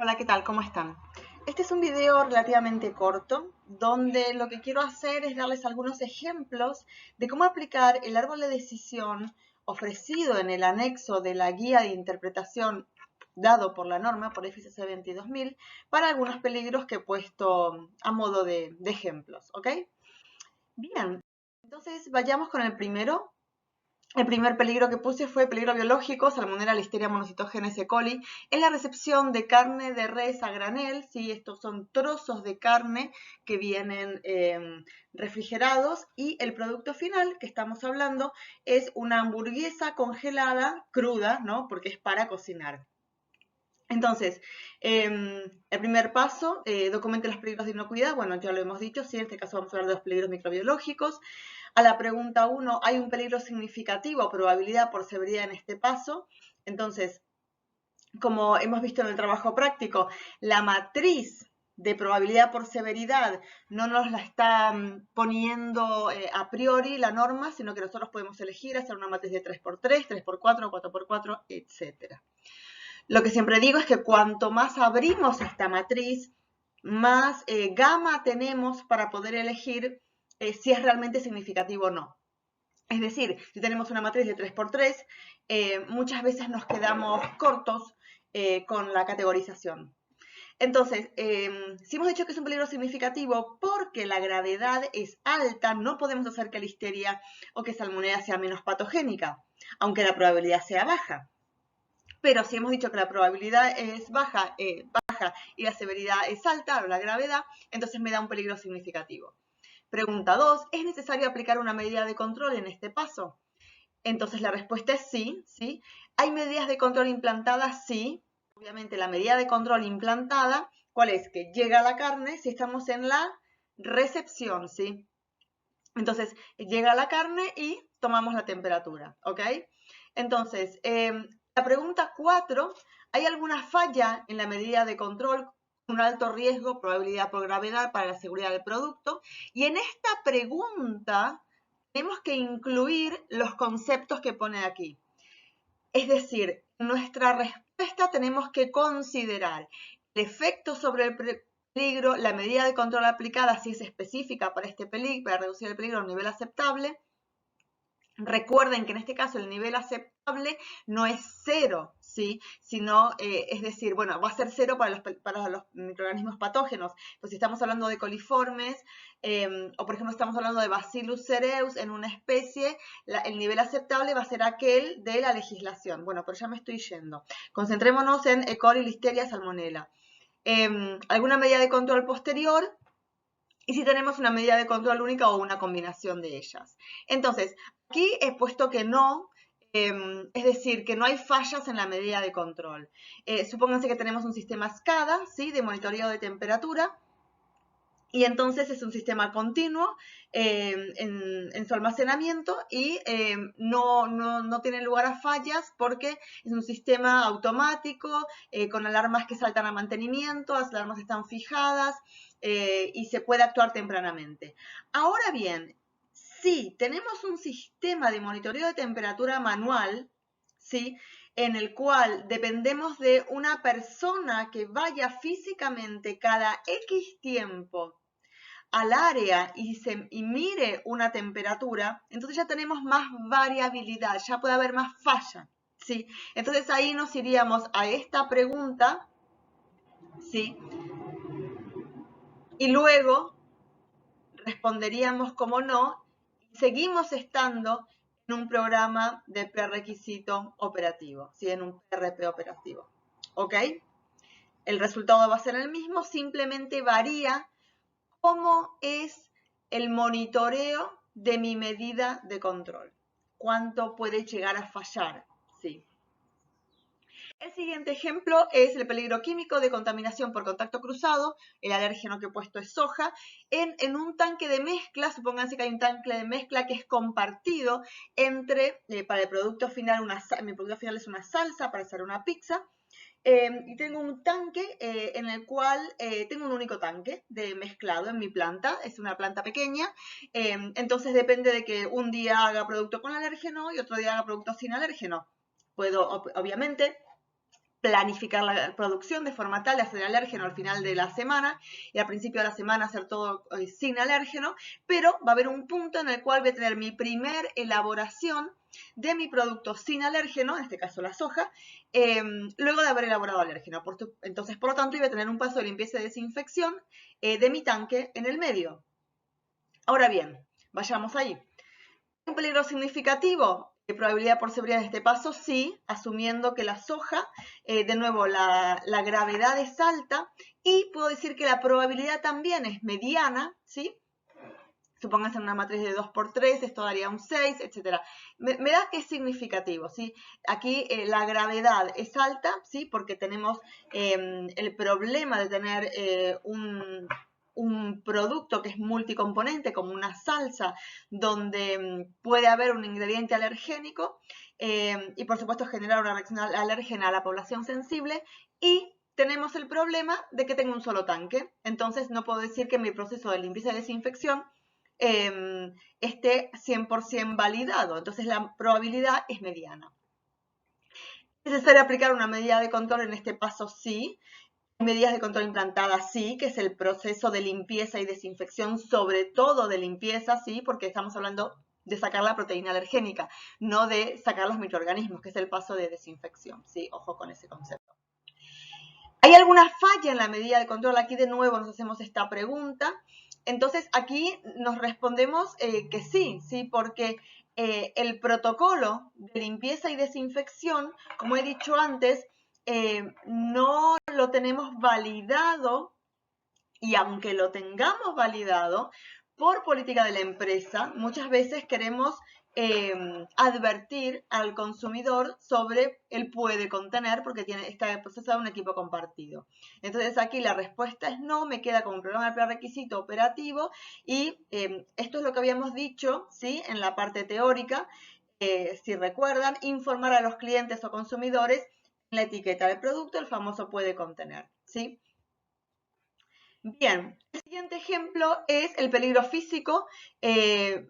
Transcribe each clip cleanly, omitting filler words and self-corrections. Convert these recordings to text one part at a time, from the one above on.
Hola, ¿qué tal? ¿Cómo están? Este es un video relativamente corto donde lo que quiero hacer es darles algunos ejemplos de cómo aplicar el árbol de decisión ofrecido en el anexo de la guía de interpretación dado por la norma, por FCC 22000, para algunos peligros que he puesto a modo de ejemplos, ¿ok? Bien, entonces vayamos con el primero. El primer peligro que puse fue peligro biológico, Salmonella, Listeria, Monocytogenes, E. coli, en la recepción de carne de res a granel. ¿Sí? Estos son trozos de carne que vienen refrigerados y el producto final que estamos hablando es una hamburguesa congelada, cruda, ¿no? Porque es para cocinar. Entonces, el primer paso, documente los peligros de inocuidad. Bueno, ya lo hemos dicho, sí, en este caso vamos a hablar de los peligros microbiológicos. A la pregunta 1, ¿hay un peligro significativo o probabilidad por severidad en este paso? Entonces, como hemos visto en el trabajo práctico, la matriz de probabilidad por severidad no nos la está poniendo a priori la norma, sino que nosotros podemos elegir hacer una matriz de 3x3, 3x4, 4x4, etc. Lo que siempre digo es que cuanto más abrimos esta matriz, más gama tenemos para poder elegir si es realmente significativo o no. Es decir, si tenemos una matriz de 3x3, muchas veces nos quedamos cortos con la categorización. Entonces, si hemos dicho que es un peligro significativo porque la gravedad es alta, no podemos hacer que Listeria o que Salmonella sea menos patogénica, aunque la probabilidad sea baja. Pero si hemos dicho que la probabilidad es baja y la severidad es alta, o la gravedad, entonces me da un peligro significativo. Pregunta 2, ¿es necesario aplicar una medida de control en este paso? Entonces la respuesta es sí, ¿sí? ¿Hay medidas de control implantadas? Sí. Obviamente la medida de control implantada, ¿cuál es? Que llega la carne si estamos en la recepción, ¿sí? Entonces llega la carne y tomamos la temperatura, ¿ok? Entonces, la pregunta 4, ¿hay alguna falla en la medida de control con un alto riesgo, probabilidad por gravedad para la seguridad del producto? Y en esta pregunta tenemos que incluir los conceptos que pone aquí. Es decir, en nuestra respuesta tenemos que considerar el efecto sobre el peligro, la medida de control aplicada si es específica para este peligro, para reducir el peligro a un nivel aceptable. Recuerden que en este caso el nivel aceptable no es 0, ¿sí? Sino, es decir, bueno, va a ser 0 para los microorganismos patógenos. Pues si estamos hablando de coliformes, o por ejemplo estamos hablando de Bacillus cereus en una especie, el nivel aceptable va a ser aquel de la legislación. Bueno, pero ya me estoy yendo. Concentrémonos en E. coli, Listeria, Salmonella. ¿Alguna medida de control posterior? Y si tenemos una medida de control única o una combinación de ellas. Entonces, aquí he puesto que no, es decir, que no hay fallas en la medida de control. Supónganse que tenemos un sistema SCADA, ¿sí? De monitoreo de temperatura, y entonces es un sistema continuo en su almacenamiento y no tiene lugar a fallas porque es un sistema automático con alarmas que saltan a mantenimiento, las alarmas están fijadas y se puede actuar tempranamente. Ahora bien, si tenemos un sistema de monitoreo de temperatura manual, ¿sí? En el cual dependemos de una persona que vaya físicamente cada X tiempo al área y mire una temperatura, entonces ya tenemos más variabilidad, ya puede haber más falla, ¿sí? Entonces ahí nos iríamos a esta pregunta, ¿sí? Y luego responderíamos como no, y seguimos estando en un programa de prerequisito operativo, ¿sí? En un PRP operativo, ¿ok? El resultado va a ser el mismo, simplemente varía cómo es el monitoreo de mi medida de control. ¿Cuánto puede llegar a fallar? Sí. El siguiente ejemplo es el peligro químico de contaminación por contacto cruzado. El alérgeno que he puesto es soja. En un tanque de mezcla, supónganse que hay un tanque de mezcla que es compartido entre, para el producto final, mi producto final es una salsa para hacer una pizza. Y tengo un tanque en el cual tengo un único tanque de mezclado en mi planta, es una planta pequeña, entonces depende de que un día haga producto con alérgeno y otro día haga producto sin alérgeno. Puedo, obviamente, planificar la producción de forma tal de hacer alérgeno al final de la semana y al principio de la semana hacer todo sin alérgeno, pero va a haber un punto en el cual voy a tener mi primer elaboración de mi producto sin alérgeno, en este caso la soja, luego de haber elaborado alérgeno. Entonces, por lo tanto, voy a tener un paso de limpieza y desinfección de mi tanque en el medio. Ahora bien, vayamos ahí. ¿Un peligro significativo? Probabilidad por severidad de este paso, sí, asumiendo que la soja, de nuevo, la gravedad es alta y puedo decir que la probabilidad también es mediana, ¿sí? Supónganse una matriz de 2 por 3, esto daría un 6, etc. Me da que es significativo, ¿sí? Aquí la gravedad es alta, ¿sí? Porque tenemos el problema de tener un producto que es multicomponente, como una salsa, donde puede haber un ingrediente alergénico y por supuesto generar una reacción alérgena a la población sensible, y tenemos el problema de que tengo un solo tanque. Entonces no puedo decir que mi proceso de limpieza y desinfección esté 100% validado. Entonces la probabilidad es mediana. ¿Es necesario aplicar una medida de control en este paso? Sí. Medidas de control implantadas, sí, que es el proceso de limpieza y desinfección, sobre todo de limpieza, sí, porque estamos hablando de sacar la proteína alergénica, no de sacar los microorganismos, que es el paso de desinfección, sí, ojo con ese concepto. ¿Hay alguna falla en la medida de control? Aquí de nuevo nos hacemos esta pregunta. Entonces aquí nos respondemos que sí, sí, porque el protocolo de limpieza y desinfección, como he dicho antes, no lo tenemos validado, y aunque lo tengamos validado por política de la empresa, muchas veces queremos advertir al consumidor sobre el puede contener porque está procesado un equipo compartido. Entonces aquí la respuesta es no, me queda como un programa de prerequisito operativo y esto es lo que habíamos dicho, ¿sí? En la parte teórica, si recuerdan, informar a los clientes o consumidores en la etiqueta del producto, el famoso puede contener, ¿sí? Bien, el siguiente ejemplo es el peligro físico,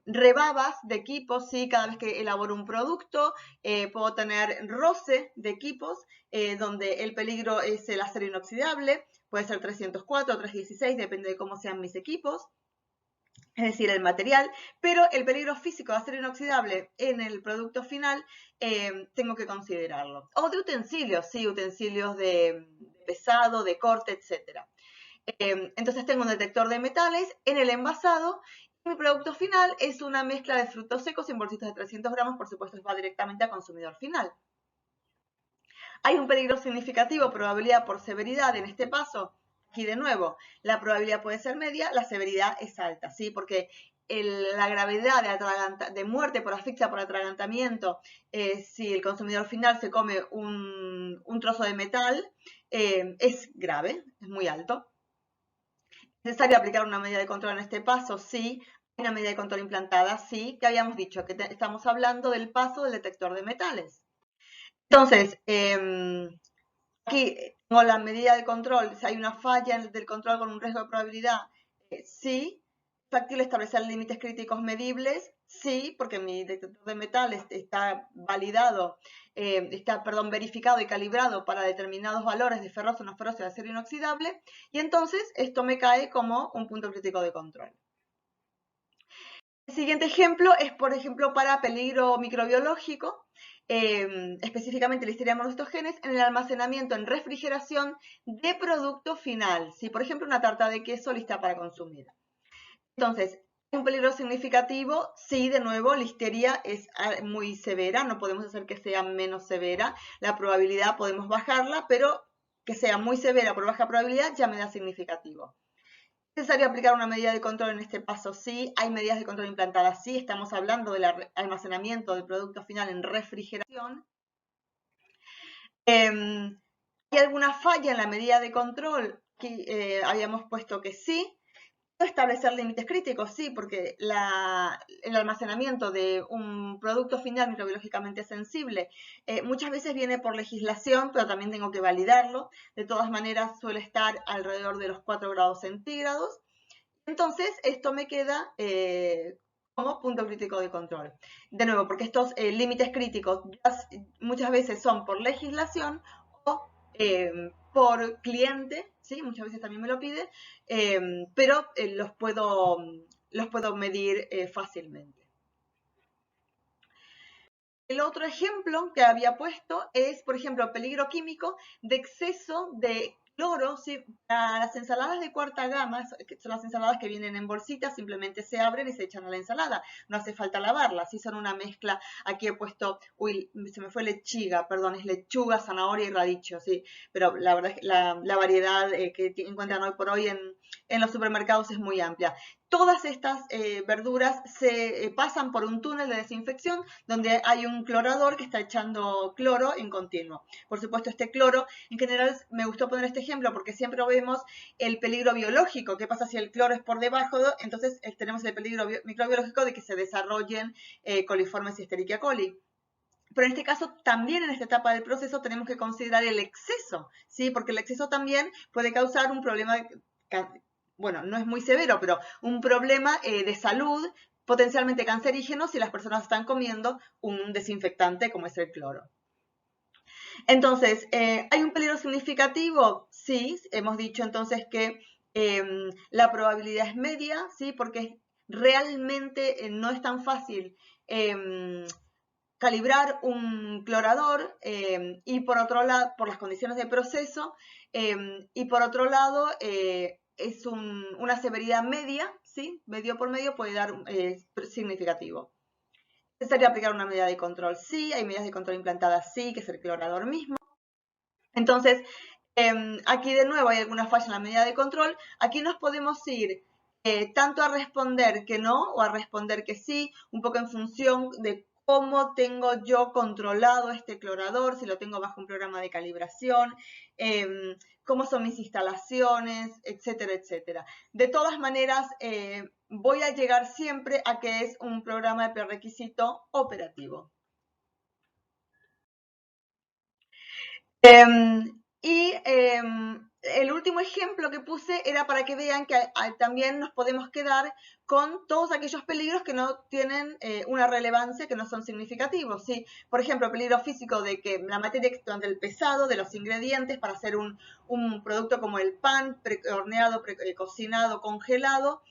rebabas de equipos, ¿sí? Cada vez que elaboro un producto puedo tener roce de equipos donde el peligro es el acero inoxidable, puede ser 304 o 316, depende de cómo sean mis equipos, es decir, el material, pero el peligro físico de acero inoxidable en el producto final tengo que considerarlo. O de utensilios, sí, utensilios de pesado, de corte, etcétera. Entonces tengo un detector de metales en el envasado y mi producto final es una mezcla de frutos secos en bolsitas de 300 gramos, por supuesto va directamente al consumidor final. Hay un peligro significativo, probabilidad por severidad en este paso. Aquí de nuevo, la probabilidad puede ser media, la severidad es alta, ¿sí? Porque la gravedad de muerte por asfixia por atragantamiento, si el consumidor final se come un trozo de metal, es grave, es muy alto. ¿Es necesario aplicar una medida de control en este paso? Sí. ¿Hay una medida de control implantada? Sí. ¿Qué habíamos dicho? Que estamos hablando del paso del detector de metales. Entonces, aquí tengo la medida de control. Si hay una falla del control con un riesgo de probabilidad, sí. ¿Es factible establecer límites críticos medibles? Sí, porque mi detector de metales está validado, verificado y calibrado para determinados valores de ferroso, no ferroso y acero inoxidable, y entonces esto me cae como un punto crítico de control. El siguiente ejemplo es, por ejemplo, para peligro microbiológico, específicamente Listeria monocytogenes, en el almacenamiento en refrigeración de producto final. ¿Sí? Por ejemplo, una tarta de queso lista para consumir. Entonces, un peligro significativo, sí, de nuevo, listeria es muy severa, no podemos hacer que sea menos severa, la probabilidad podemos bajarla, pero que sea muy severa por baja probabilidad ya me da significativo. ¿Es necesario aplicar una medida de control en este paso? Sí. ¿Hay medidas de control implantadas? Sí. Estamos hablando del almacenamiento del producto final en refrigeración. ¿Hay alguna falla en la medida de control? Aquí habíamos puesto que sí. ¿Puedo establecer límites críticos? Sí, porque el almacenamiento de un producto final microbiológicamente sensible muchas veces viene por legislación, pero también tengo que validarlo. De todas maneras, suele estar alrededor de los 4 grados centígrados. Entonces, esto me queda como punto crítico de control. De nuevo, porque estos límites críticos muchas veces son por legislación o por cliente, ¿sí? Muchas veces también me lo pide, pero los puedo medir fácilmente. El otro ejemplo que había puesto es, por ejemplo, peligro químico de exceso de cloro, ¿sí? Para las ensaladas de cuarta gama, que son las ensaladas que vienen en bolsitas, simplemente se abren y se echan a la ensalada. No hace falta lavarlas, ¿sí? Son una mezcla. Aquí he puesto, uy, se me fue lechiga, perdón, es lechuga, zanahoria y radicho, ¿sí? Pero la verdad es que la variedad que encuentran hoy por hoy en los supermercados es muy amplia. Todas estas verduras se pasan por un túnel de desinfección donde hay un clorador que está echando cloro en continuo. Por supuesto, este cloro, en general me gustó poner este ejemplo porque siempre vemos el peligro biológico. ¿Qué pasa si el cloro es por debajo? Entonces tenemos el peligro microbiológico de que se desarrollen coliformes y Escherichia coli. Pero en este caso, también en esta etapa del proceso tenemos que considerar el exceso, ¿sí? Porque el exceso también puede causar un problema, bueno, no es muy severo, pero un problema de salud potencialmente cancerígeno si las personas están comiendo un desinfectante como es el cloro. Entonces, ¿hay un peligro significativo? Sí, hemos dicho entonces que la probabilidad es media, ¿sí? Porque realmente no es tan fácil calibrar un clorador y por otro lado, por las condiciones de proceso, y por otro lado, es una severidad media, ¿sí? Medio por medio puede dar significativo. ¿Es necesario aplicar una medida de control? Sí, hay medidas de control implantadas, sí, que es el clorador mismo. Entonces, aquí de nuevo hay alguna falla en la medida de control. Aquí nos podemos ir tanto a responder que no o a responder que sí, un poco en función de cómo tengo yo controlado este clorador, si lo tengo bajo un programa de calibración, cómo son mis instalaciones, etcétera, etcétera. De todas maneras, voy a llegar siempre a que es un programa de prerequisito operativo. Y el último ejemplo que puse era para que vean que también nos podemos quedar con todos aquellos peligros que no tienen una relevancia, que no son significativos, ¿sí? Por ejemplo, peligro físico de que la materia del pesado, de los ingredientes para hacer un producto como el pan, horneado, cocinado, congelado,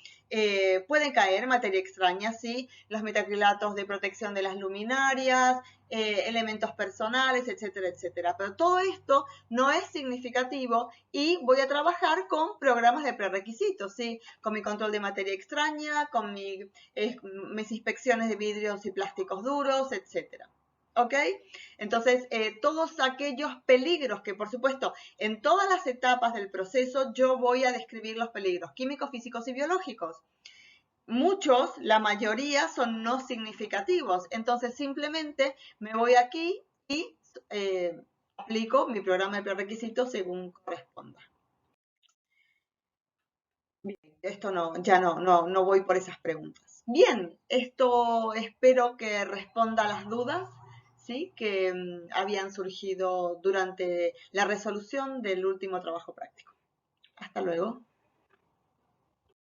pueden caer materia extraña, ¿sí? Los metacrilatos de protección de las luminarias, elementos personales, etcétera, etcétera. Pero todo esto no es significativo y voy a trabajar con programas de prerequisitos, ¿sí? Con mi control de materia extraña, con mis inspecciones de vidrios y plásticos duros, etcétera. ¿Ok? Entonces, todos aquellos peligros que, por supuesto, en todas las etapas del proceso yo voy a describir los peligros químicos, físicos y biológicos. Muchos, la mayoría, son no significativos. Entonces, simplemente me voy aquí y aplico mi programa de prerequisitos según corresponda. Bien, esto no voy por esas preguntas. Bien, esto espero que responda a las dudas, ¿sí? Que habían surgido durante la resolución del último trabajo práctico. Hasta luego.